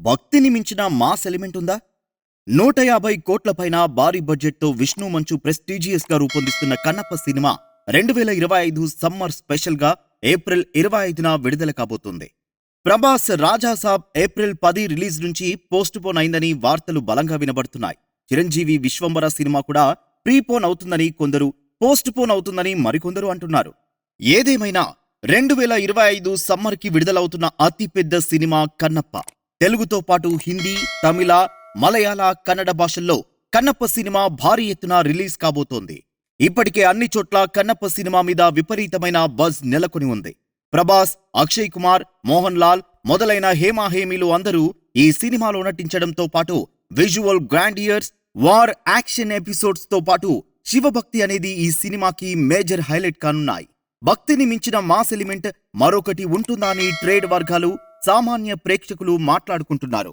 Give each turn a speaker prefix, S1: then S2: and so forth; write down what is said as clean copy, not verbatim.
S1: భక్తిని మించిన mass element ఉందా? 150 కోట్ల పైన భారీ బడ్జెట్తో విష్ణు మంచు ప్రెస్టీజియస్ గా రూపొందిస్తున్న కన్నప్ప సినిమా 2025 సమ్మర్ స్పెషల్ గా ఏప్రిల్ 25న విడుదల కాబోతుంది. ప్రభాస్ రాజా సాబ్ ఏప్రిల్ 10 రిలీజ్ నుంచి పోస్ట్ పోన్ అయిందని వార్తలు బలంగా వినబడుతున్నాయి. చిరంజీవి విశ్వంబర సినిమా కూడా ప్రీపోన్ అవుతుందని కొందరు, పోస్ట్ పోన్ అవుతుందని మరికొందరు అంటున్నారు. ఏదేమైనా 2025 సమ్మర్ కి విడుదలవుతున్న అతిపెద్ద సినిమా కన్నప్ప. తెలుగుతో పాటు హిందీ, తమిళ, మలయాళ, కన్నడ భాషల్లో కన్నప్ప సినిమా భారీ ఎత్తున రిలీజ్ కాబోతోంది. ఇప్పటికే అన్ని చోట్ల కన్నప్ప సినిమా మీద విపరీతమైన బజ్ నెలకొని ఉంది. ప్రభాస్, అక్షయ్ కుమార్, మోహన్ లాల్ మొదలైన హేమాహేమీలు అందరూ ఈ సినిమాలో నటించడంతో పాటు visual Grandier's, war, action episodes తో పాటు శివభక్తి అనేది ఈ సినిమాకి మేజర్ హైలైట్ కానున్నాయి. భక్తిని మించిన మాస్ ఎలిమెంట్ మరొకటి ఉంటుందా అని ట్రేడ్ వర్గాలు, సామాన్య ప్రేక్షకులు మాట్లాడుకుంటున్నారు.